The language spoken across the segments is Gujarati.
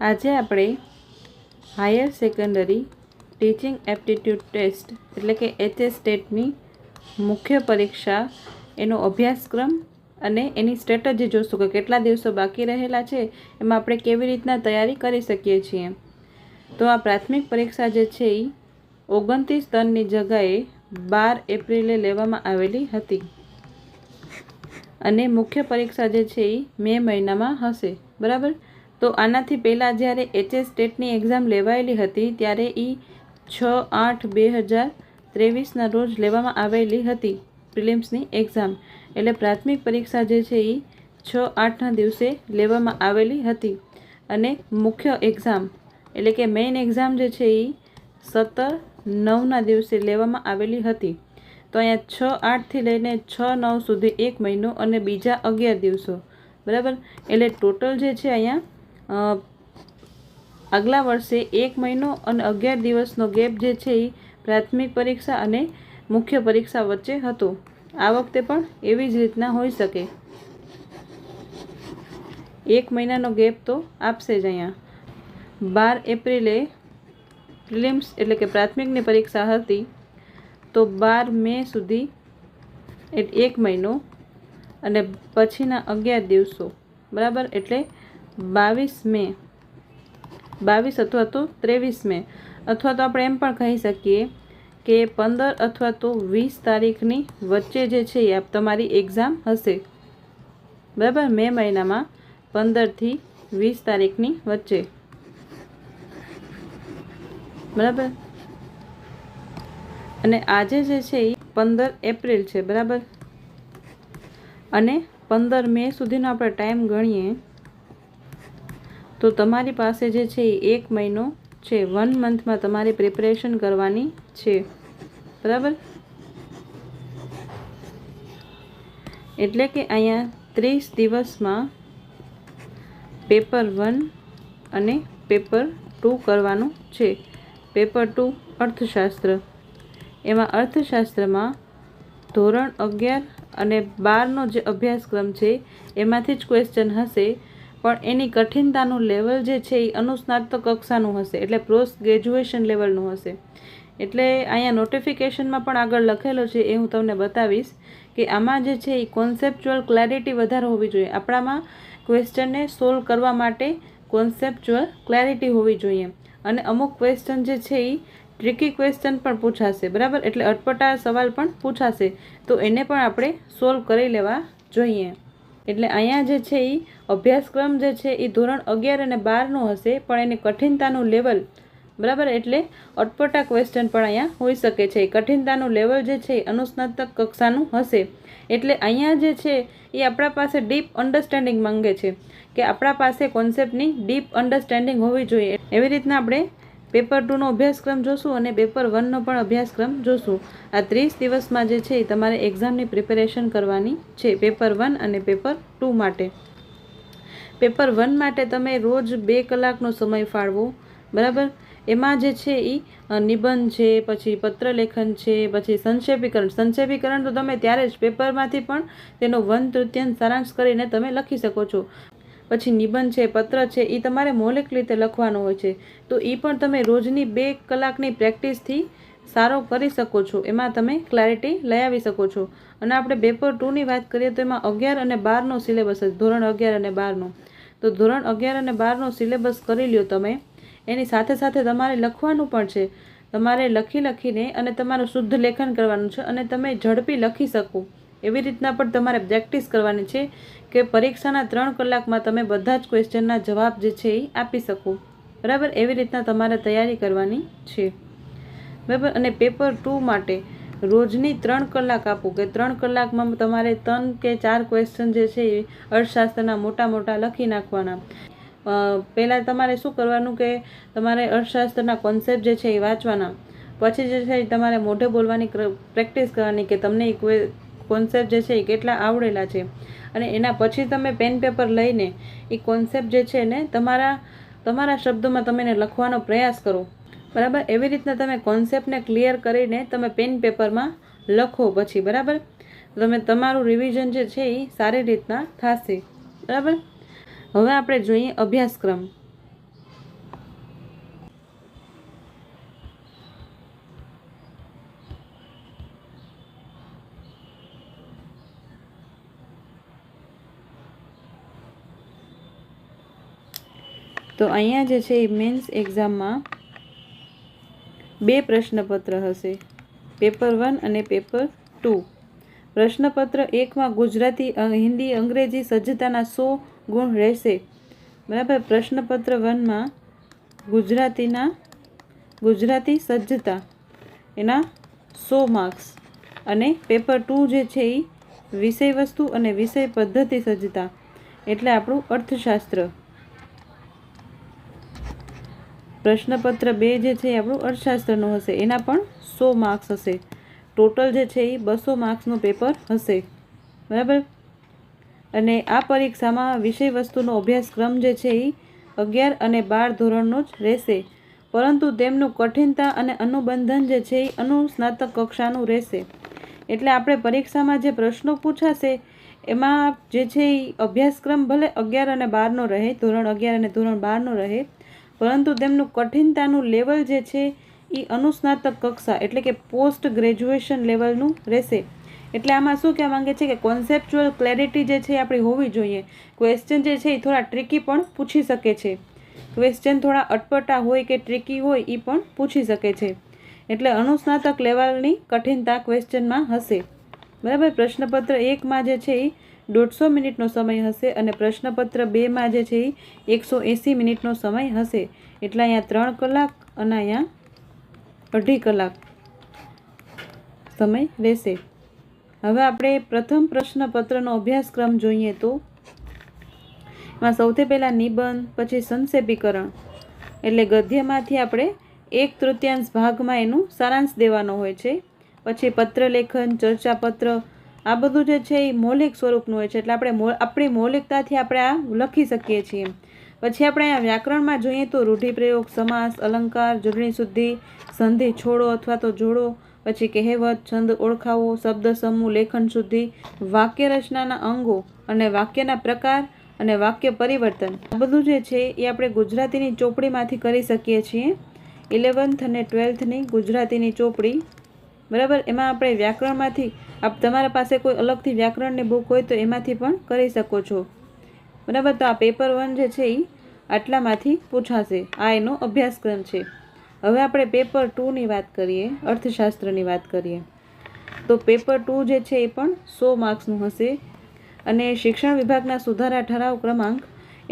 આજે આપણે higher secondary teaching aptitude test એટલે કે HS ટેટની મુખ્ય પરીક્ષા એનો અભ્યાસક્રમ અને એની સ્ટ્રેટજી જોશું કે કેટલા દિવસો બાકી રહેલા છે, એમાં આપણે કેવી રીતના તૈયારી કરી શકીએ છીએ. તો આ પ્રાથમિક પરીક્ષા જે છે એ 29 ટર્નની જગ્યાએ 12 એપ્રિલે લેવામાં આવેલી હતી અને મુખ્ય પરીક્ષા જે છે એ મે મહિનામાં હશે. બરાબર. તો આનાથી પહેલાં જ્યારે HS ટેટની એક્ઝામ લેવાયેલી હતી ત્યારે એ 6/8/2023ના રોજ લેવામાં આવેલી હતી પ્રિલિમ્સની એક્ઝામ. એટલે પ્રાથમિક પરીક્ષા જે છે એ 6/8ના દિવસે લેવામાં આવેલી હતી અને મુખ્ય એક્ઝામ એટલે કે મેઇન એક્ઝામ જે છે એ 17/9ના દિવસે લેવામાં આવેલી હતી. તો અહીંયા 6/8થી લઈને 6/9 સુધી 1 મહિનો અને બીજા 11 દિવસો. બરાબર. એટલે ટોટલ જે છે અહીંયા આગલા વર્ષે 1 મહિનો અને 11 દિવસનો ગેપ જે છે એ પ્રાથમિક પરીક્ષા અને મુખ્ય પરીક્ષા વચ્ચે હતો. આ વખતે પણ એવી જ રીતના હોઈ શકે. 1 મહિનાનો ગેપ તો આપશે જ. અહીંયા 12 એપ્રિલે પ્રિલિમ્સ એટલે કે પ્રાથમિકની પરીક્ષા હતી, તો 12 મે સુધી 1 મહિનો અને પછીના 11 દિવસો. બરાબર. એટલે 22 મે 22 અથવા તો 23 મે અથવા તો આપણે એમ પણ કહી શકીએ કે 15 અથવા તો 20 તારીખની વચ્ચે જે છે એ તમારી એક્ઝામ હશે. બરાબર. મે મહિનામાં 15થી 20 તારીખની વચ્ચે. બરાબર. અને આજે જે છે એ 15 એપ્રિલ છે. બરાબર. અને 15 મે સુધીનો આપણે ટાઈમ ગણીએ તો તમારી પાસે જે છે એ 1 મહિનો છે. 1 મંથમાં તમારે પ્રિપરેશન કરવાની છે. બરાબર. એટલે કે અહીંયા 30 દિવસમાં પેપર 1 અને પેપર 2 કરવાનું છે. પેપર 2 અર્થશાસ્ત્ર. એમાં અર્થશાસ્ત્રમાં ધોરણ 11 અને 12નો જે અભ્યાસક્રમ છે એમાંથી જ ક્વેશ્ચન હશે, પણ એની કઠિનતાનું લેવલ જે છે એ અનુસ્નાતક કક્ષાનું હશે, એટલે પોસ્ટ ગ્રેજ્યુએશન લેવલનું હશે. એટલે અહીંયા નોટિફિકેશનમાં પણ આગળ લખેલો છે એ હું તમને બતાવીશ કે આમાં જે છે એ કોન્સેપ્ચ્યુઅલ ક્લેરિટી વધારે હોવી જોઈએ. આપણામાં ક્વેશ્ચનને સોલ્વ કરવા માટે કોન્સેપ્ચ્યુઅલ ક્લેરિટી હોવી જોઈએ. અને અમુક ક્વેશ્ચન જે છે એ ટ્રિકી ક્વેશ્ચન પણ પૂછાશે. બરાબર. એટલે અટપટા સવાલ પણ પૂછાશે, તો એને પણ આપણે સોલ્વ કરી લેવા જોઈએ. એટલે અહીંયા જે છે એ અભ્યાસક્રમ જે છે એ ધોરણ 11 અને 12નો હશે, પણ એની કઠિનતાનું લેવલ. બરાબર. એટલે અટપટા ક્વેશ્ચન પણ અહીંયા હોઈ શકે છે. કઠિનતાનું લેવલ જે છે એ અનુસ્નાતક કક્ષાનું હશે. એટલે અહીંયા જે છે એ આપણા પાસે ડીપ અન્ડરસ્ટેન્ડિંગ માંગે છે કે આપણા પાસે કોન્સેપ્ટની ડીપ અન્ડરસ્ટેન્ડિંગ હોવી જોઈએ. એવી રીતના આપણે પેપર 2નો અભ્યાસક્રમ જોશું અને પેપર 1નો પણ અભ્યાસક્રમ જોશું. આ 30 દિવસમાં જે છે એ તમારે એક્ઝામની પ્રિપેરેશન કરવાની છે પેપર 1 અને પેપર 2 માટે. પેપર 1 માટે તમે રોજ 2 કલાકનો સમય ફાળવો. બરાબર. એમાં જે છે એ નિબંધ છે, પછી પત્રલેખન છે, પછી સંક્ષેપીકરણ. સંક્ષેપીકરણ તો તમે ત્યારે જ પેપરમાંથી પણ તેનો 1/3 સારાંશ કરીને તમે લખી શકો છો. પછી નિબંધ છે, પત્ર છે, એ તમારે મૌલિક રીતે લખવાનો હોય છે, તો એ પણ તમે રોજની 2 કલાકની પ્રેક્ટિસથી સારો કરી શકો છો. એમાં તમે ક્લેરિટી લઈ આવી શકો છો. અને આપણે પેપર 2ની વાત કરીએ તો એમાં 11 અને 12નો સિલેબસ છે. ધોરણ 11 અને 12નો. તો ધોરણ 11 અને 12નો સિલેબસ કરી લ્યો તમે. એની સાથે સાથે તમારે લખવાનું પણ છે. તમારે લખીને અને તમારું શુદ્ધ લેખન કરવાનું છે અને તમે ઝડપી લખી શકો એવી રીતના પણ તમારે પ્રેક્ટિસ કરવાની છે કે પરીક્ષાના 3 કલાકમાં તમે બધા જ ક્વેશ્ચનના જવાબ જે છે એ આપી શકો. બરાબર. એવી રીતના તમારે તૈયારી કરવાની છે. બરાબર. અને પેપર 2 માટે રોજની 3 કલાક આપો કે 3 કલાકમાં તમારે 3 કે 4 ક્વેશ્ચન જે છે એ અર્થશાસ્ત્રના મોટા લખી નાખવાના. પહેલાં તમારે શું કરવાનું કે તમારે અર્થશાસ્ત્રના કોન્સેપ્ટ જે છે એ વાંચવાના. પછી જે છે એ તમારે મોઢે બોલવાની પ્રેક્ટિસ કરવાની કે તમને એ કોન્સેપ્ટ જે છે એ કેટલા આવડેલા છે. અને એના પછી તમે પેન પેપર લઈને એ કોન્સેપ્ટ જે છે ને તમારા શબ્દોમાં તમે એને લખવાનો પ્રયાસ કરો. બરાબર. એવી રીતના તમે કોન્સેપ્ટને ક્લિયર કરીને તમે પેન પેપરમાં લખો પછી. બરાબર. તમે તમારું રિવિઝન જે છે એ સારી રીતના થશે. બરાબર. હવે આપણે જોઈએ અભ્યાસક્રમ. તો અહીંયા જે છે એ મેન્સ એક્ઝામમાં 2 પ્રશ્નપત્ર હશે, પેપર 1 અને પેપર 2. પ્રશ્નપત્ર 1માં ગુજરાતી, હિન્દી, અંગ્રેજી સજ્જતાના 100 ગુણ રહેશે. બરાબર. પ્રશ્નપત્ર 1માં ગુજરાતી સજ્જતા એના 100 માર્ક્સ, અને પેપર 2 જે છે એ વિષય વસ્તુ અને વિષય પદ્ધતિ સજ્જતા એટલે આપણું અર્થશાસ્ત્ર. પ્રશ્નપત્ર 2 જે છે એ આપણું અર્થશાસ્ત્રનું હશે, એના પણ 100 માર્ક્સ હશે. ટોટલ જે છે એ 200 માર્ક્સનું પેપર હશે. બરાબર. અને આ પરીક્ષામાં વિષય વસ્તુનો અભ્યાસક્રમ જે છે એ 11 અને 12 ધોરણનો જ રહેશે, પરંતુ તેમનું કઠિનતા અને અનુબંધન જે છે એ અનુસ્નાતક કક્ષાનું રહેશે. એટલે આપણે પરીક્ષામાં જે પ્રશ્નો પૂછાશે એમાં જે છે એ અભ્યાસક્રમ ભલે 11 અને 12નો રહે, ધોરણ 11 અને ધોરણ 12નો રહે, પરંતુ તેમનું કઠિનતાનું લેવલ જે છે એ અનુસ્નાતક કક્ષા એટલે કે પોસ્ટ ગ્રેજ્યુએશન લેવલનું રહેશે. એટલે આમાં શું કહેવા માંગે છે કે કોન્સેપ્ચ્યુઅલ ક્લેરિટી જે છે આપણી હોવી જોઈએ. ક્વેશ્ચન જે છે એ થોડા ટ્રિકી પણ પૂછી શકે છે. ક્વેશ્ચન થોડા અટપટા હોય કે ટ્રિકી હોય એ પણ પૂછી શકે છે. એટલે અનુસ્નાતક લેવલની કઠિનતા ક્વેશ્ચનમાં હશે. બરાબર. પ્રશ્નપત્ર 1માં જે છે એ 150 મિનિટનો સમય હશે, અને પ્રશ્નપત્ર 2માં જે છે એ 180 મિનિટનો સમય હશે. એટલે અહીંયા 3 કલાક અને અહીંયા 2.5 કલાક સમય રહેશે. હવે આપણે પ્રથમ પ્રશ્નપત્રનો અભ્યાસક્રમ જોઈએ તો એમાં સૌથી પહેલાં નિબંધ, પછી સંક્ષેપીકરણ એટલે ગદ્યમાંથી આપણે 1/3 ભાગમાં એનું સારાંશ દેવાનો હોય છે. પછી પત્રલેખન, ચર્ચાપત્ર, આ બધું જે છે એ મૌલિક સ્વરૂપનું હોય છે. એટલે આપણે આપણી મૌલિકતાથી આપણે આ લખી શકીએ છીએ. પછી આપણે અહીંયા વ્યાકરણમાં જોઈએ તો રૂઢિપ્રયોગ, સમાસ, અલંકાર, જોડણી શુદ્ધિ, સંધિ, છોડો અથવા તો જોડો, પછી કહેવત, છંદ ઓળખાવો, શબ્દ સમૂહ, લેખન શુદ્ધિ, વાક્ય રચનાના અંગો અને વાક્યના પ્રકાર અને વાક્ય પરિવર્તન, આ બધું જે છે એ આપણે ગુજરાતીની ચોપડીમાંથી કરી શકીએ છીએ. 11th અને 12thની ગુજરાતીની ચોપડી. બરાબર. એમાં આપણે વ્યાકરણમાંથી તમારા પાસે કોઈ અલગથી વ્યાકરણની બુક હોય તો એમાંથી પણ કરી શકો છો. બરાબર. તો આ પેપર 1 જે છે એ આટલામાંથી પૂછાશે. આ એનો અભ્યાસક્રમ છે. હવે આપણે પેપર 2ની વાત કરીએ, અર્થશાસ્ત્રની વાત કરીએ. તો પેપર 2 જે છે એ પણ 100 માર્ક્સનું હશે, અને શિક્ષણ વિભાગના સુધારા ઠરાવ ક્રમાંક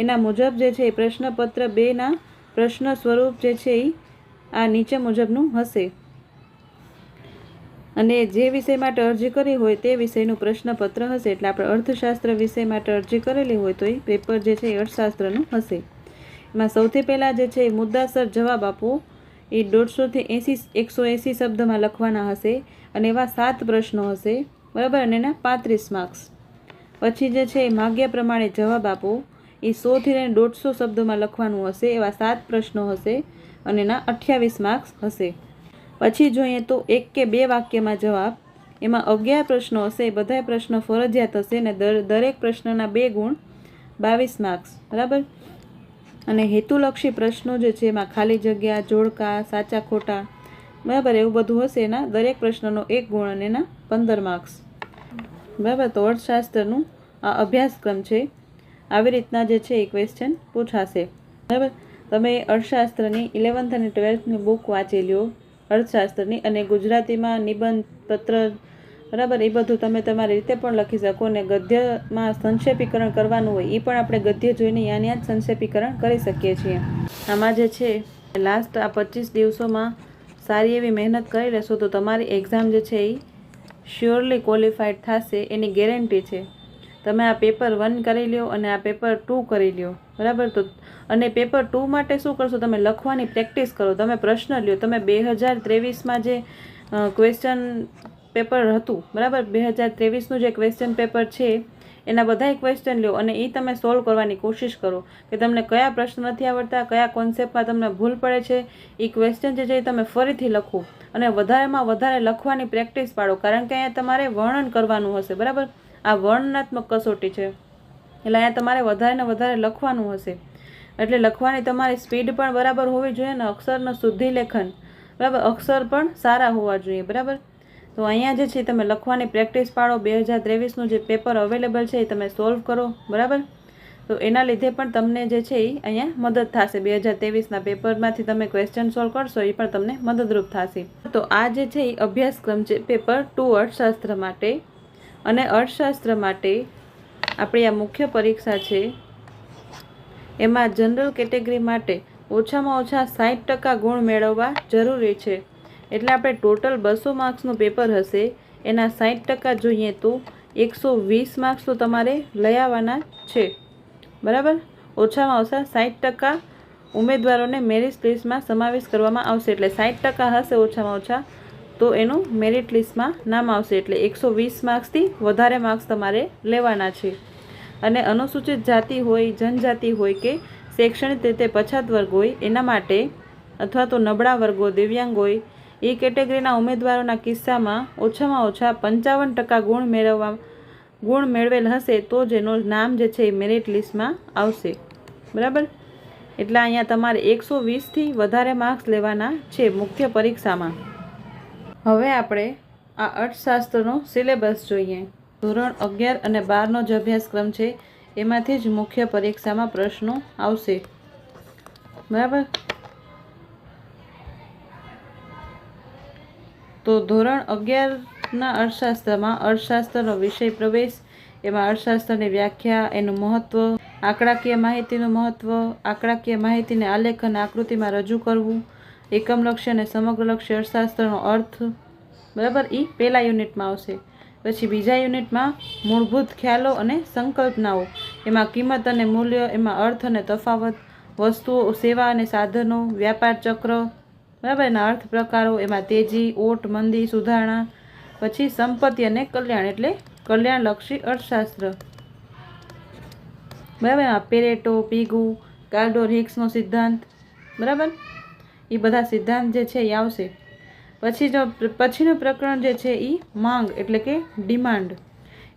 એના મુજબ જે છે એ પ્રશ્નપત્ર 2ના પ્રશ્ન સ્વરૂપ જે છે એ આ નીચે મુજબનું હશે. અને જે વિષય માટે અરજી કરી હોય તે વિષયનું પ્રશ્નપત્ર હશે. એટલે આપણે અર્થશાસ્ત્ર વિષય માટે અરજી કરેલી હોય તો એ પેપર જે છે એ અર્થશાસ્ત્રનું હશે. એમાં સૌથી પહેલાં જે છે એ મુદ્દાસર જવાબ આપો, એ 150 થી 180 શબ્દમાં લખવાના હશે, અને એવા 7 પ્રશ્નો હશે. બરાબર. અને એના 35 માર્ક્સ. પછી જે છે એ માગ્યા પ્રમાણે જવાબ આપો, એ 100 થી 150 શબ્દોમાં લખવાનું હશે. એવા 7 પ્રશ્નો હશે, અને એના 28 માર્ક્સ હશે. પછી જોઈએ તો 1 કે 2 વાક્યમાં જવાબ, એમાં 11 પ્રશ્નો હશે. એ બધા પ્રશ્નો ફરજિયાત હશે, અને દરેક પ્રશ્નના 2 ગુણ, 22 માર્ક્સ. બરાબર. અને હેતુલક્ષી પ્રશ્નો જે છે એમાં ખાલી જગ્યા, જોડકા, સાચા ખોટા, બરાબર, એવું બધું હશે. એના દરેક પ્રશ્નનો 1 ગુણ અને એના 15 માર્ક્સ. બરાબર. તો અર્થશાસ્ત્રનું આ અભ્યાસક્રમ છે. આવી રીતના જે છે એ ક્વેશ્ચન પૂછાશે. બરાબર. તમે અર્થશાસ્ત્રની 11th અને 12thની બુક વાંચી લ્યો અર્થશાસ્ત્રની, અને ગુજરાતીમાં નિબંધ, પત્ર, બરાબર, એ બધું તમે તમારી રીતે પણ લખી શકો. અને ગદ્યમાં સંક્ષેપીકરણ કરવાનું હોય એ પણ આપણે ગદ્ય જોઈને યાં જ સંક્ષેપીકરણ કરી શકીએ છીએ. આમાં જે છે લાસ્ટ આ 25 દિવસોમાં સારી એવી મહેનત કરી લેશો તો તમારી એક્ઝામ જે છે એ શ્યોરલી ક્વોલિફાઈડ થશે, એની ગેરંટી છે. તમે આ પેપર 1 કરી લ્યો અને આ પેપર 2 કરી લ્યો. બરાબર. તો અને પેપર 2 માટે શું કરશો, તમે લખવાની પ્રેક્ટિસ કરો. તમે પ્રશ્ન લ્યો. તમે 2023માં જે ક્વેશ્ચન પેપર હતું, બરાબર, 2023નું જે ક્વેશ્ચન પેપર છે એના બધાય ક્વેશ્ચન લ્યો, અને એ તમે સોલ્વ કરવાની કોશિશ કરો કે તમને કયા પ્રશ્ન નથી આવડતા, કયા કોન્સેપ્ટમાં તમને ભૂલ પડે છે. એ ક્વેશ્ચન જે છે એ તમે ફરીથી લખો, અને વધારેમાં વધારે લખવાની પ્રેક્ટિસ પાડો. કારણ કે અહીંયા તમારે વર્ણન કરવાનું હશે. બરાબર. આ વર્ણનાત્મક કસોટી છે, એટલે અહીંયા તમારે વધારે ને વધારે લખવાનું હશે. એટલે લખવાની તમારી સ્પીડ પણ બરાબર હોવી જોઈએ, ને અક્ષરનું શુદ્ધિ લેખન, બરાબર, અક્ષર પણ સારા હોવા જોઈએ. બરાબર. તો અહીંયા જે છે તમે લખવાની પ્રેક્ટિસ પાડો. 2023નું જે પેપર અવેલેબલ છે એ તમે સોલ્વ કરો. બરાબર. તો એના લીધે પણ તમને જે છે એ અહીંયા મદદ થશે. 2023ના પેપરમાંથી તમે ક્વેશ્ચન સોલ્વ કરશો એ પણ તમને મદદરૂપ થશે. તો આ જે છે એ અભ્યાસક્રમ છે પેપર 2 અર્થશાસ્ત્ર માટે. અને અર્થશાસ્ત્ર માટે આપણી આ મુખ્ય પરીક્ષા છે એમાં જનરલ કેટેગરી માટે ઓછામાં ઓછા 60% ગુણ મેળવવા જરૂરી છે. એટલે આપણે ટોટલ 200 માર્ક્સનું પેપર હશે, એના 60% જોઈએ તો 120 માર્ક્સ તો તમારે લઈ આવવાના છે. બરાબર. ઓછામાં ઓછા 60% ઉમેદવારોને મેરિટ લિસ્ટમાં સમાવેશ કરવામાં આવશે. એટલે 60% હશે ઓછામાં ઓછા તો એનું મેરિટ લિસ્ટમાં નામ આવશે. એટલે 120 માર્ક્સથી વધારે માર્ક્સ તમારે લેવાના છે. અને અનુસૂચિત જાતિ હોય, જનજાતિ હોય કે શૈક્ષણિક રીતે પછાત વર્ગ હોય એના માટે, અથવા તો નબળા વર્ગો, દિવ્યાંગ હોય એ કેટેગરીના ઉમેદવારોના કિસ્સામાં ઓછામાં ઓછા 55% ગુણ મેળવેલ હશે તો જ એનું નામ જે છે એ મેરિટ લિસ્ટમાં આવશે. બરાબર. એટલે અહીંયા તમારે 120થી વધારે માર્ક્સ લેવાના છે મુખ્ય પરીક્ષામાં. હવે આપણે આ અર્થશાસ્ત્રનો સિલેબસ જોઈએ. ધોરણ 11 અને 12નો જે અભ્યાસક્રમ છે એમાંથી જ મુખ્ય પરીક્ષામાં પ્રશ્નો આવશે. બરાબર. તો ધોરણ 11ના અર્થશાસ્ત્રમાં અર્થશાસ્ત્રનો વિષય પ્રવેશ, એમાં અર્થશાસ્ત્રની વ્યાખ્યા, એનું મહત્ત્વ, આંકડાકીય માહિતીનું મહત્ત્વ, આંકડાકીય માહિતીને આલેખ અને આકૃતિમાં રજૂ કરવું, એકમલક્ષી અને સમગ્રલક્ષી અર્થશાસ્ત્રનો અર્થ. બરાબર. એ પહેલા યુનિટમાં આવશે. પછી બીજા યુનિટમાં મૂળભૂત ખ્યાલો અને સંકલ્પનાઓ, એમાં કિંમત અને મૂલ્ય, એમાં અર્થ અને તફાવત, વસ્તુઓ, સેવા અને સાધનો, વ્યાપાર ચક્ર. બરાબર. એના અર્થ પ્રકારો, એમાં તેજી, ઓટ, મંદી, સુધારણા. પછી સંપત્તિ અને કલ્યાણ એટલે કલ્યાણલક્ષી અર્થશાસ્ત્ર. બરાબર. એમાં પેરેટો, પીગુ, કાર્ડોર હિક્સનો સિદ્ધાંત. બરાબર. એ બધા સિદ્ધાંત જે છે એ આવશે. પછીનું પ્રકરણ જે છે એ માંગ એટલે કે ડિમાન્ડ.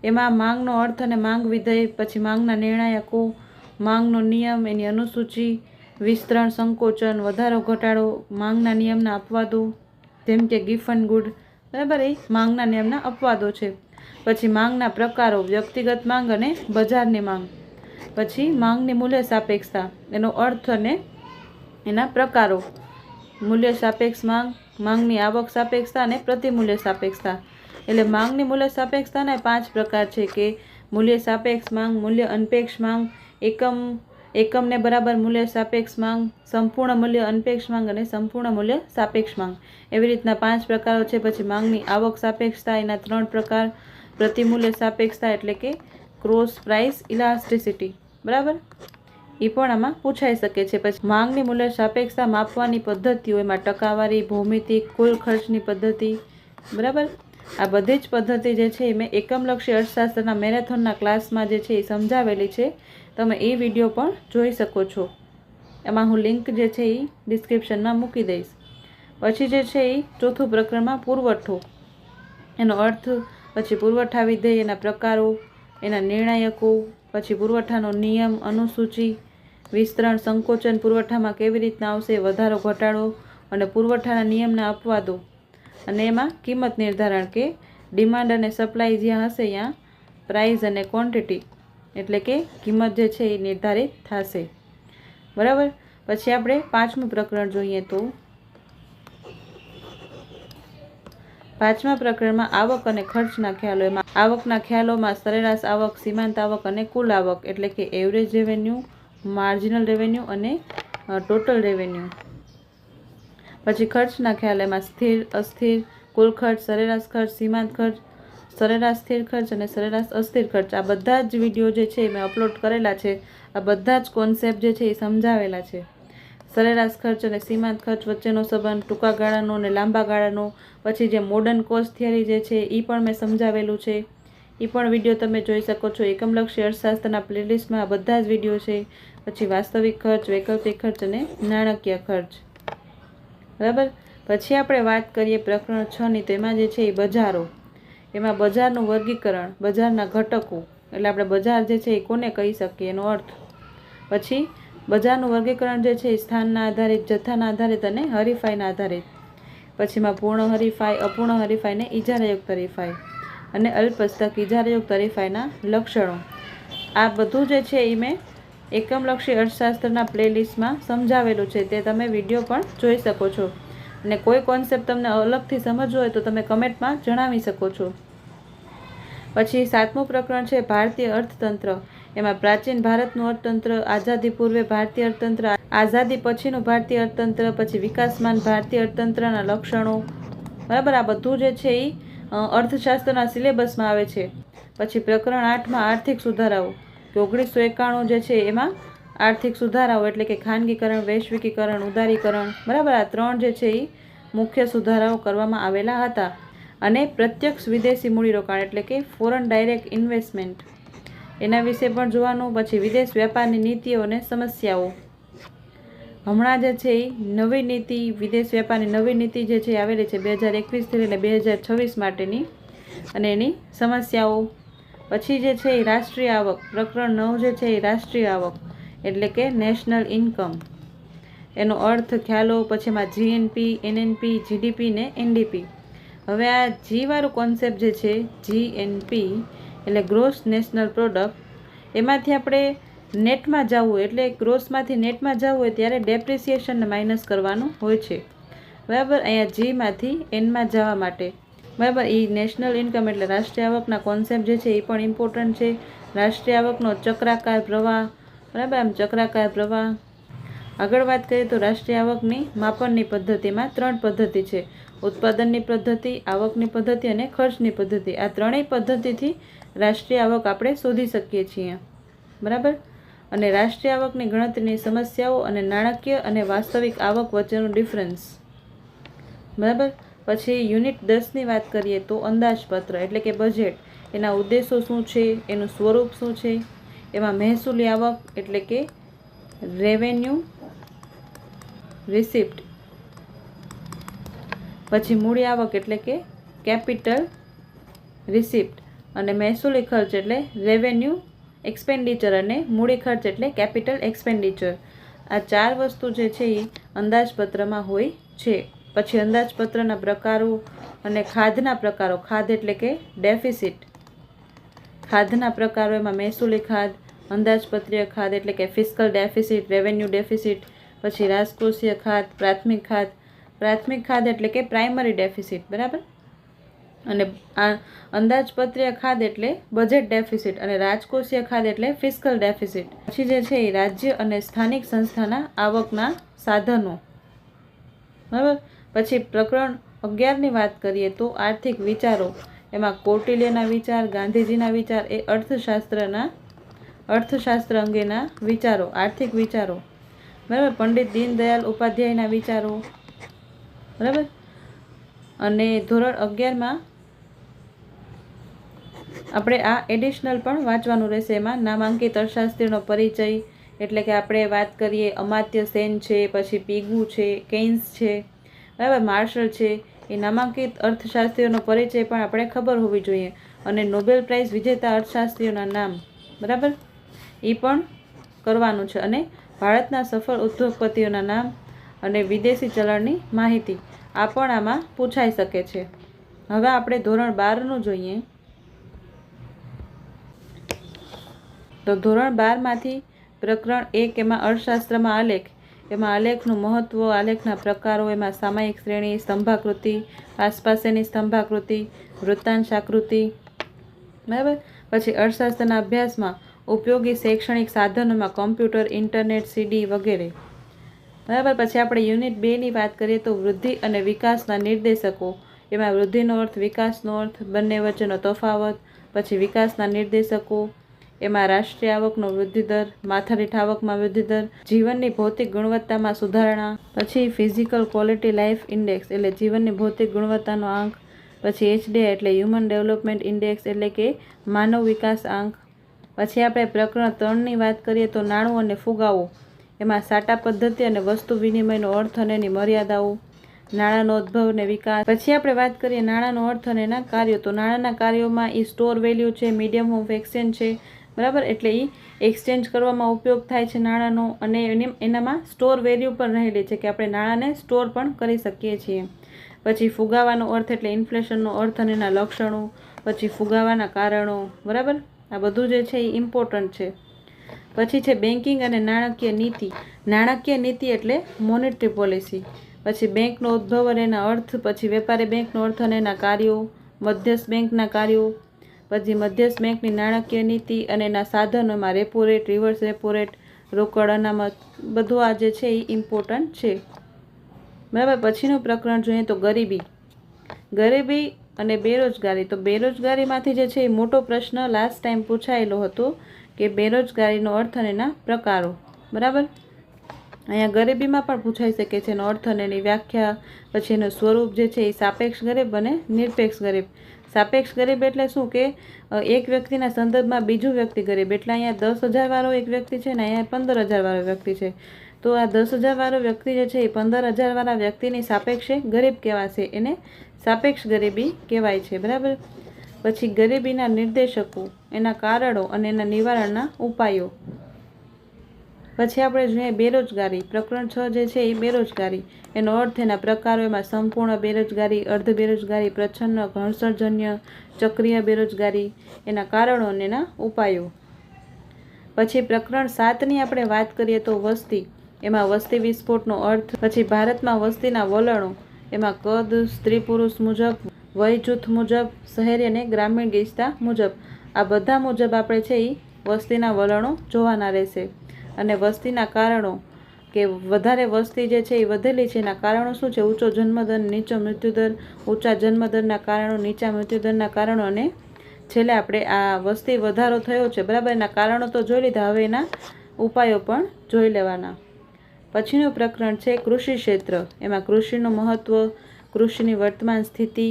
એમાં માંગનો અર્થ અને માંગ વિધેય, પછી માંગના નિર્ણાયકો, માંગનો નિયમ, એની અનુસૂચિ, વિસ્તરણ, સંકોચન, વધારો ઘટાડો, માંગના નિયમના અપવાદો જેમ કે ગિફન ગુડ. બરાબર. એ માંગના નિયમના અપવાદો છે. પછી માંગના પ્રકારો, વ્યક્તિગત માંગ અને બજારની માંગ. પછી માંગની મૂલ્ય સાપેક્ષતા, એનો અર્થ અને એના પ્રકારો. મૂલ્ય સાપેક્ષ માંગ, માંગની આવક સાપેક્ષતા અને પ્રતિમૂલ્ય સાપેક્ષતા. એટલે માંગની મૂલ્ય સાપેક્ષતાના 5 પ્રકાર છે કે મૂલ્ય સાપેક્ષ માંગ, મૂલ્ય અનપેક્ષ માંગ, એકમને બરાબર મૂલ્ય સાપેક્ષ માંગ, સંપૂર્ણ મૂલ્ય અનપેક્ષ માંગ અને સંપૂર્ણ મૂલ્ય સાપેક્ષ માંગ. એવી રીતના 5 પ્રકારો છે. પછી માંગની આવક સાપેક્ષતા, એના 3 પ્રકાર. પ્રતિમૂલ્ય સાપેક્ષતા એટલે કે ક્રોસ પ્રાઇસ ઇલાસ્ટિસિટી. બરાબર. એ પણ આમાં પૂછાઈ શકે છે. પછી માંગની મૂલ્ય સાપેક્ષતા માપવાની પદ્ધતિઓ, એમાં ટકાવારી, ભૌમિતિક, કુલ ખર્ચની પદ્ધતિ. બરાબર. આ બધી જ પદ્ધતિ જે છે એ મેં એકમલક્ષી અર્થશાસ્ત્રના મેરેથોનના ક્લાસમાં જે છે એ સમજાવેલી છે. તમે એ વિડીયો પણ જોઈ શકો છો. એમાં હું લિંક જે છે એ ડિસ્ક્રિપ્શનમાં મૂકી દઈશ. પછી જે છે એ ચોથું પ્રકરણમાં પુરવઠો, એનો અર્થ, પછી પુરવઠા વિધેય, એના પ્રકારો, એના નિર્ણાયકો, પછી પુરવઠાનો નિયમ, અનુસૂચિ, વિસ્તરણ, સંકોચન પુરવઠામાં કેવી રીતના આવશે, વધારો ઘટાડો અને પુરવઠાના નિયમના અપવાદો. અને એમાં કિંમત નિર્ધારણ કે ડિમાન્ડ અને સપ્લાય જ્યાં હશે ત્યાં પ્રાઇસ અને ક્વોન્ટિટી એટલે કે કિંમત જે છે એ નિર્ધારિત થશે. બરાબર. પછી આપણે 5મું પ્રકરણ જોઈએ તો 5મા પ્રકરણમાં આવક અને ખર્ચના ખ્યાલો. એમાં આવકના ખ્યાલોમાં સરેરાશ આવક, સીમાંત આવક અને કુલ આવક એટલે કે એવરેજ રેવન્યુ, માર્જિનલ રેવન્યુ અને ટોટલ રેવન્યુ. પછી ખર્ચના ખ્યાલ, એમાં સ્થિર, અસ્થિર, કુલ ખર્ચ, સરેરાશ ખર્ચ, સીમાંત ખર્ચ, સરેરાશ સ્થિર ખર્ચ અને સરેરાશ અસ્થિર ખર્ચ. આ બધા જ વિડીયો જે છે મેં અપલોડ કરેલા છે. આ બધા જ કોન્સેપ્ટ જે છે એ સમજાવેલા છે. સરેરાશ ખર્ચ અને સીમાંત ખર્ચ વચ્ચેનો સંબંધ, ટૂંકા ગાળાનો અને લાંબા ગાળાનો. પછી જે મોડર્ન કોસ્ટ થિયરી જે છે એ પણ મેં સમજાવેલું છે. એ પણ વિડીયો તમે જોઈ શકો છો. એકમલક્ષી અર્થશાસ્ત્રના પ્લેલિસ્ટમાં આ બધા જ વિડીયો છે. પછી વાસ્તવિક ખર્ચ, વૈકલ્પિક ખર્ચ અને નાણાકીય ખર્ચ. બરાબર. પછી આપણે વાત કરીએ પ્રકરણ 6ની. તેમાં જે છે એ બજારો. એમાં બજારનું વર્ગીકરણ, બજારના ઘટકો એટલે આપણે બજાર જે છે એ કોને કહી શકીએ એનો અર્થ. પછી બજારનું વર્ગીકરણ જે છે એ સ્થાનના આધારિત, જથ્થાના આધારિત અને હરીફાઈના આધારિત. પછીમાં પૂર્ણ હરીફાઈ, અપૂર્ણ હરીફાઈ ને ઇજારાયુક્ત હરીફાઈ અને અલ્પસ્તક ઇજારાયુક્ત હરીફાઈના લક્ષણો. આ બધું જે છે એ મેં એકમલક્ષી અર્થશાસ્ત્રના પ્લેલિસ્ટમાં સમજાવેલું છે, તે તમે વિડીયો પણ જોઈ શકો છો. અને કોઈ કોન્સેપ્ટ તમને અલગથી સમજવો હોય તો તમે કમેન્ટમાં જણાવી શકો છો. પછી 7મું પ્રકરણ છે ભારતીય અર્થતંત્ર. એમાં પ્રાચીન ભારતનું અર્થતંત્ર, આઝાદી પૂર્વે ભારતીય અર્થતંત્ર, આઝાદી પછીનું ભારતીય અર્થતંત્ર, પછી વિકાસમાન ભારતીય અર્થતંત્રના લક્ષણો, બરાબર. આ બધું જે છે એ અર્થશાસ્ત્રના સિલેબસમાં આવે છે. પછી પ્રકરણ 8માં આર્થિક સુધારાઓ, કે 1991 જે છે એમાં આર્થિક સુધારાઓ એટલે કે ખાનગીકરણ, વૈશ્વિકીકરણ, ઉદારીકરણ, બરાબર. આ 3 જે છે એ મુખ્ય સુધારાઓ કરવામાં આવેલા હતા. અને પ્રત્યક્ષ વિદેશી મૂડીરોકાણ એટલે કે ફોરેન ડાયરેક્ટ ઇન્વેસ્ટમેન્ટ, એના વિશે પણ જોવાનું. પછી વિદેશ વ્યાપારની નીતિઓ અને સમસ્યાઓ, હમણાં જે છે એ નવી નીતિ, વિદેશ વ્યાપારની નવી નીતિ જે છે આવેલી છે 2021થી લઈને 2026 માટેની, અને એની સમસ્યાઓ. પછી જે છે એ રાષ્ટ્રીય આવક, પ્રકરણ 9 જે છે એ રાષ્ટ્રીય આવક એટલે કે નેશનલ ઇન્કમ, એનો અર્થ, ખ્યાલો. પછી એમાં જીએનપી, એનએનપી, જીડીપી ને એનડીપી. હવે આ જીવાળું કોન્સેપ્ટ જે છે જીએનપી એટલે ગ્રોસ નેશનલ પ્રોડક્ટ, એમાંથી આપણે નેટમાં જવું એટલે ગ્રોસમાંથી નેટમાં જવું હોય ત્યારે ડેપ્રિસિએશનને માઇનસ કરવાનું હોય છે, બરાબર. અહીંયા જીમાંથી એનમાં જવા માટે, બરાબર. એ નેશનલ ઇન્કમ એટલે રાષ્ટ્રીય આવકના કોન્સેપ્ટ જે છે એ પણ ઇમ્પોર્ટન્ટ છે. રાષ્ટ્રીય આવકનો ચક્રાકાર પ્રવાહ, બરાબર. આમ ચક્રાકાર પ્રવાહ. આગળ વાત કરીએ તો રાષ્ટ્રીય આવકની માપનની પદ્ધતિમાં 3 પદ્ધતિ છે: ઉત્પાદનની પદ્ધતિ, આવકની પદ્ધતિ અને ખર્ચની પદ્ધતિ. આ ત્રણેય પદ્ધતિથી રાષ્ટ્રીય આવક આપણે શોધી શકીએ છીએ, બરાબર. અને રાષ્ટ્રીય આવકની ગણતરીની સમસ્યાઓ અને નાણાકીય અને વાસ્તવિક આવક વચ્ચેનું ડિફરન્સ, બરાબર. પછી યુનિટ 10ની વાત કરીએ તો અંદાજપત્ર એટલે કે બજેટ, એના ઉદ્દેશો શું છે, એનું સ્વરૂપ શું છે. એમાં મહેસૂલી આવક એટલે કે રેવન્યુ રિસિપ્ટ, પછી મૂડી આવક એટલે કે કેપિટલ રિસિપ્ટ, અને મહેસૂલી ખર્ચ એટલે રેવન્યુ એક્સપેન્ડિચર, અને મૂડી ખર્ચ એટલે કેપિટલ એક્સપેન્ડિચર. આ 4 વસ્તુ જે છે એ અંદાજપત્રમાં હોય છે. પછી અંદાજપત્રના પ્રકારો અને ખાધના પ્રકારો, ખાધ એટલે કે ડેફિસિટ, ખાધના પ્રકારો. એમાં મહેસૂલી ખાધ, અંદાજપત્રીય ખાધ એટલે કે ફિસ્કલ ડેફિસિટ, રેવન્યુ ડેફિસિટ. પછી રાજકોષીય ખાધ, પ્રાથમિક ખાધ, પ્રાથમિક ખાધ એટલે કે પ્રાઇમરી ડેફિસિટ, બરાબર. અને આ અંદાજપત્રીય ખાધ એટલે બજેટ ડેફિસિટ, અને રાજકોષીય ખાધ એટલે ફિસ્કલ ડેફિસિટ. પછી જે છે એ રાજ્ય અને સ્થાનિક સંસ્થાના આવકના સાધનો, બરાબર. પછી પ્રકરણ 11ની વાત કરીએ તો આર્થિક વિચારો. એમાં કૌટિલ્યના વિચાર, ગાંધીજીના વિચાર એ અર્થશાસ્ત્ર અંગેના વિચારો, આર્થિક વિચારો, બરાબર. પંડિત દીનદયાળ ઉપાધ્યાયના વિચારો, બરાબર. અને ધોરણ 11માં આપણે આ એડિશનલ પણ વાંચવાનું રહેશે. એમાં નામાંકિત અર્થશાસ્ત્રીનો પરિચય એટલે કે આપણે વાત કરીએ અમાત્ય સેન છે, પછી પીગુ છે, કેઇન્સ છે, બરાબર, માર્શલ છે. એ નામાંકિત અર્થશાસ્ત્રીઓનો પરિચય પણ આપણે ખબર હોવી જોઈએ. અને નોબેલ પ્રાઇઝ વિજેતા અર્થશાસ્ત્રીઓના નામ, બરાબર, એ પણ કરવાનું છે. અને ભારતના સફળ ઉદ્યોગપતિઓના નામ અને વિદેશી ચલણની માહિતી, આ પણ આમાં પૂછાઈ શકે છે. હવે આપણે ધોરણ 12નું જોઈએ. તો ધોરણ 12માંથી પ્રકરણ 1 એમાં અર્થશાસ્ત્રમાં આલેખ, એમાં આલેખનું મહત્વ, આલેખના પ્રકારો, એમાં સામાયિક શ્રેણી, સ્તંભાકૃતિ, આસપાસેની સ્તંભાકૃતિ, વૃત્તાંશાકૃતિ, બરાબર. પછી અર્થશાસ્ત્રના અભ્યાસમાં ઉપયોગી શૈક્ષણિક સાધનોમાં કમ્પ્યુટર, ઇન્ટરનેટ, સીડી વગેરે, બરાબર. પછી આપણે યુનિટ 2ની વાત કરીએ તો વૃદ્ધિ અને વિકાસના નિર્દેશકો. એમાં વૃદ્ધિનો અર્થ, વિકાસનો અર્થ, બંને વચ્ચેનો તફાવત. પછી વિકાસના નિર્દેશકો, એમાં રાષ્ટ્રીય આવકનો વૃદ્ધિદર, માથાદીઠ આવકમાં વૃદ્ધિદર, જીવનની ભૌતિક ગુણવત્તામાં સુધારણા. પછી ફિઝિકલ ક્વોલિટી લાઈફ ઇન્ડેક્સ એટલે જીવનની ભૌતિક ગુણવત્તાનો આંક. પછી HDI એટલે હ્યુમન ડેવલપમેન્ટ ઇન્ડેક્સ એટલે કે માનવ વિકાસ આંક. પછી આપણે પ્રકરણ 3ની વાત કરીએ તો નાણું અને ફુગાવો. એમાં સાટા પદ્ધતિ અને વસ્તુ વિનિમયનો અર્થ અને એની મર્યાદાઓ, નાણાંનો ઉદ્ભવ અને વિકાસ. પછી આપણે વાત કરીએ નાણાંનો અર્થ અને એના કાર્યો. તો નાણાંના કાર્યોમાં એ સ્ટોર વેલ્યુ છે, મીડિયમ ઓફ એક્સચેન્જ છે, બરાબર. એટલે એ એક્સચેન્જ કરવામાં ઉપયોગ થાય છે નાણાંનો, અને એનામાં સ્ટોર વેલ્યુ પણ રહેલી છે કે આપણે નાણાંને સ્ટોર પણ કરી શકીએ છીએ. પછી ફુગાવાનો અર્થ એટલે ઇન્ફ્લેશનનો અર્થ અને એના લક્ષણો. પછી ફુગાવાના કારણો, બરાબર. આ બધું જે છે એ ઇમ્પોર્ટન્ટ છે. પછી છે બેન્કિંગ અને નાણાકીય નીતિ. નાણાકીય નીતિ એટલે મોનેટરી પોલિસી. પછી બેંકનો ઉદ્ભવ અને એના અર્થ, પછી વેપારી બેંકનો અર્થ અને એના કાર્યો, મધ્યસ્થ બેંકના કાર્યો, પછી મધ્યસ્થ બેંકની નાણાકીય નીતિ અને એના સાધનોમાં repo rate, reverse repo rate, રોકડ અનામત, બધું આ જે છે એ ઇમ્પોર્ટન્ટ છે. બરાબર. પછીનું પ્રકરણ જોઈએ તો ગરીબી. ગરીબી અને બેરોજગારી. તો બેરોજગારીમાંથી જે છે એ મોટો પ્રશ્ન લાસ્ટ ટાઈમ પૂછાયેલો હતો કે બેરોજગારીનો અર્થ અને એના પ્રકારો. બરાબર. અહીંયા ગરીબીમાં પણ પૂછાઈ શકે છે એનો અર્થ અને એની વ્યાખ્યા, પછી એનું સ્વરૂપ જે છે એ સાપેક્ષ ગરીબ અને નિરપેક્ષ ગરીબ. સાપેક્ષ ગરીબ એટલે શું કે એક વ્યક્તિના સંદર્ભમાં બીજું વ્યક્તિ ગરીબ. એટલે અહીંયા 10,000 વાળો એક વ્યક્તિ છે ને અહીંયા 15,000 વાળો વ્યક્તિ છે. તો આ 10,000 વાળો વ્યક્તિ જે છે એ 15,000 વાળા વ્યક્તિની સાપેક્ષે ગરીબ કહેવાશે. એને સાપેક્ષ ગરીબી કહેવાય છે. બરાબર. પછી ગરીબીના નિર્દેશકો, એના કારણો અને એના નિવારણના ઉપાયો. પછી આપણે જોઈએ બેરોજગારી. પ્રકરણ 6 જે છે એ બેરોજગારી. એનો અર્થ, એના પ્રકારો, એમાં સંપૂર્ણ બેરોજગારી, અર્ધ બેરોજગારી, પ્રચ્છન્ન, ઘર્ષણજન્ય, ચક્રીય બેરોજગારી, એના કારણો અને એના ઉપાયો. પછી પ્રકરણ 7ની આપણે વાત કરીએ તો વસ્તી. એમાં વસ્તી વિસ્ફોટનો અર્થ, પછી ભારતમાં વસ્તીના વલણો, એમાં કદ, સ્ત્રી પુરુષ મુજબ, વય જૂથ મુજબ, શહેરી અને ગ્રામીણ ગીચતા મુજબ. આ બધા મુજબ આપણે છે એ વસ્તીના વલણો જોવાના રહેશે. અને વસ્તીના કારણો, કે વધારે વસ્તી જે છે એ વધેલી છે એના કારણો શું છે? ઊંચો જન્મદર, નીચો મૃત્યુદર, ઊંચા જન્મદરના કારણો, નીચા મૃત્યુદરના કારણો, અને છેલ્લે આપણે આ વસ્તી વધારો થયો છે. બરાબર. એના કારણો તો જોઈ લીધા, હવે એના ઉપાયો પણ જોઈ લેવાના. પછીનું પ્રકરણ છે કૃષિ ક્ષેત્ર. એમાં કૃષિનું મહત્ત્વ, કૃષિની વર્તમાન સ્થિતિ,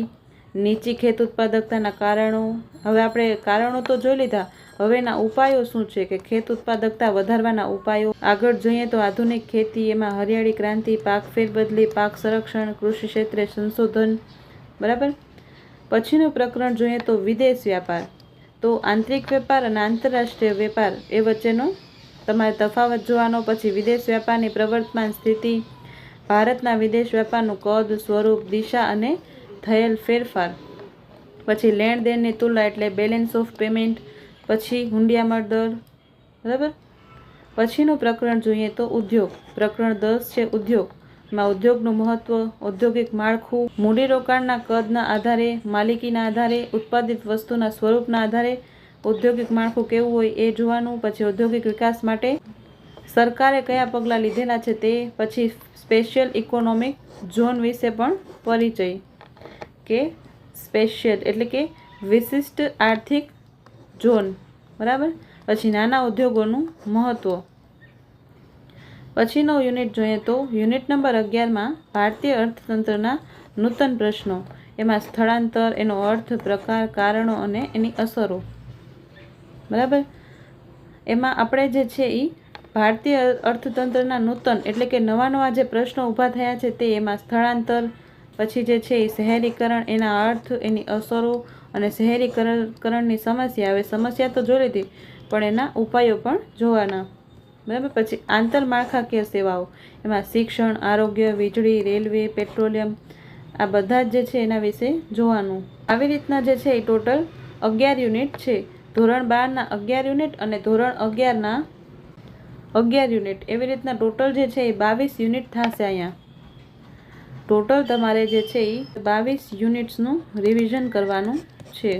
નીચી ખેત ઉત્પાદકતાના કારણો. હવે આપણે કારણો તો જોઈ લીધા, હવે એના ઉપાયો શું છે કે ખેત ઉત્પાદકતા વધારવાના ઉપાયો. આગળ જોઈએ તો આધુનિક ખેતી, એમાં હરિયાળી ક્રાંતિ, પાક ફેરબદલી, પાક સંરક્ષણ, કૃષિ ક્ષેત્રે સંશોધન. બરાબર. પછીનું પ્રકરણ જોઈએ તો વિદેશ વ્યાપાર. તો આંતરિક વેપાર અને આંતરરાષ્ટ્રીય વેપાર એ વચ્ચેનો તમારે તફાવત જોવાનો. પછી વિદેશ વ્યાપારની પ્રવર્તમાન સ્થિતિ, ભારતના વિદેશ વ્યાપારનું કદ, સ્વરૂપ, દિશા અને થયેલ ફેરફાર. પછી લેણ દેણની તુલના એટલે બેલેન્સ ઓફ પેમેન્ટ. પછી હુંડિયામણ દર. બરાબર. પછીનું પ્રકરણ જોઈએ તો ઉદ્યોગ. પ્રકરણ 10 છે ઉદ્યોગ. માં ઉદ્યોગનું મહત્ત્વ, ઔદ્યોગિક માળખું, મૂડીરોકાણના કદના આધારે, માલિકીના આધારે, ઉત્પાદિત વસ્તુના સ્વરૂપના આધારે ઔદ્યોગિક માળખું કેવું હોય એ જોવાનું. પછી ઔદ્યોગિક વિકાસ માટે સરકારે કયા પગલાં લીધેલા છે તે. પછી સ્પેશિયલ ઇકોનોમિક ઝોન વિશે પણ પરિચય, કે સ્પેશિયલ એટલે કે વિશિષ્ટ આર્થિક ઝોન. બરાબર. પછી નાના ઉદ્યોગોનું મહત્ત્વ. પછીનો યુનિટ જોઈએ તો યુનિટ નંબર 11માં ભારતીય અર્થતંત્રના નૂતન પ્રશ્નો. એમાં સ્થળાંતર, એનો અર્થ, પ્રકાર, કારણો અને એની અસરો. બરાબર. એમાં આપણે જે છે એ ભારતીય અર્થતંત્રના નૂતન એટલે કે નવા નવા જે પ્રશ્નો ઊભા થયા છે તે. એમાં સ્થળાંતર, પછી જે છે એ શહેરીકરણ, એના અર્થ, એની અસરો અને શહેરીકરણની સમસ્યા. હવે સમસ્યા તો જોઈ લીધી, પણ એના ઉપાયો પણ જોવાના. બરાબર. પછી આંતરમાળખાકીય સેવાઓ. એમાં શિક્ષણ, આરોગ્ય, વીજળી, રેલવે, પેટ્રોલિયમ, આ બધા જ જે છે એના વિશે જોવાનું. આવી રીતના જે છે એ ટોટલ 11 યુનિટ છે. ધોરણ 12ના 11 યુનિટ અને ધોરણ 11ના 11 યુનિટ. એવી રીતના ટોટલ જે છે એ 22 યુનિટ થશે. અહીંયા ટોટલ તમારે જે છે એ 22 યુનિટ્સનું રિવિઝન કરવાનું છે.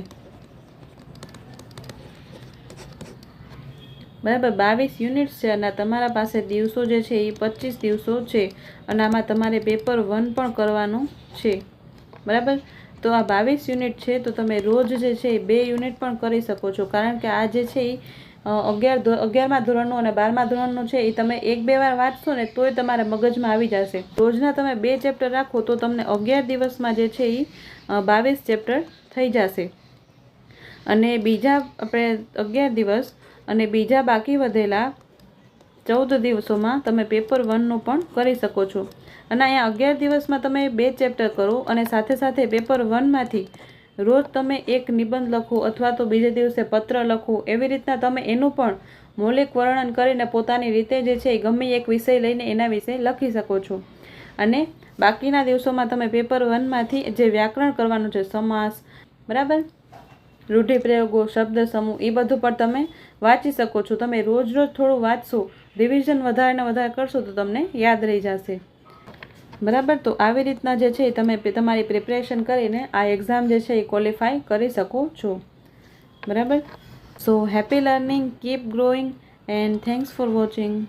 બરાબર. 22 યુનિટ્સ છે અને તમારા પાસે દિવસો જે છે એ 25 દિવસો છે. અને આમાં તમારે પેપર 1 પણ કરવાનું છે. બરાબર. તો આ 22 યુનિટ છે તો તમે રોજ જે છે એ 2 યુનિટ પણ કરી શકો છો. કારણ કે આ જે છે એ 11મા ધોરણનું અને 12મા ધોરણનું છે એ તમે 1-2 વાર વાંચશો ને તોય તમારા મગજમાં આવી જશે. રોજના તમે 2 ચેપ્ટર રાખો તો તમને 11 દિવસમાં જે છે એ 22 ચેપ્ટર થઈ જશે. અને બીજા આપણે 11 દિવસ અને બીજા બાકી વધેલા 14 દિવસોમાં તમે પેપર 1નું પણ કરી શકો છો. અને અહીંયા 11 દિવસમાં તમે 2 ચેપ્ટર કરો અને સાથે સાથે પેપર 1માંથી રોજ તમે એક નિબંધ લખો અથવા તો બીજે દિવસે પત્ર લખો. એવી રીતના તમે એનું પણ મૌલિક વર્ણન કરીને પોતાની રીતે જે છે એ ગમે એક વિષય લઈને એના વિશે લખી શકો છો. અને બાકીના દિવસોમાં તમે પેપર 1માંથી જે વ્યાકરણ કરવાનું છે, સમાસ, બરાબર, રૂઢિપ્રયોગો, શબ્દ સમૂહ એ બધું પણ તમે વાંચી શકો છો. તમે રોજ થોડું વાંચશો, રિવિઝન વધારે ને વધારે કરશો તો તમને યાદ રહી જશે. બરાબર. તો આવી રીતના જે છે તમે તમારી પ્રિપરેશન કરીને આ એક્ઝામ જે છે એ ક્વોલિફાય કરી શકો છો. બરાબર. So happy learning, keep growing and thanks for watching.